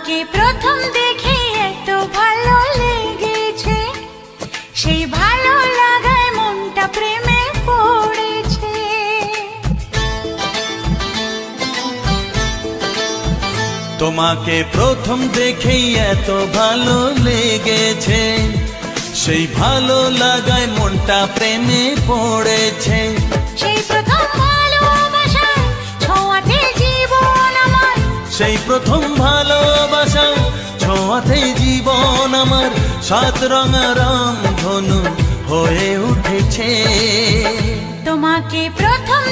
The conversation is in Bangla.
তোমাকে প্রথম দেখে এত ভালো লেগেছে, সেই ভালো লাগায় মনটা প্রেমে পড়েছে। তোমাকে প্রথম দেখেই এত ভালো লেগেছে, সেই ভালো লাগায় মনটা প্রেমে পড়েছে। সেই প্রথম ভালোবাসায় ছোঁয়াতে জীবন আমার, সেই প্রথম ভালোবাসা ছোঁয়াতে জীবন আমার সাত রঙা রামধনু হয়ে উঠেছে। তোমাকে প্রথম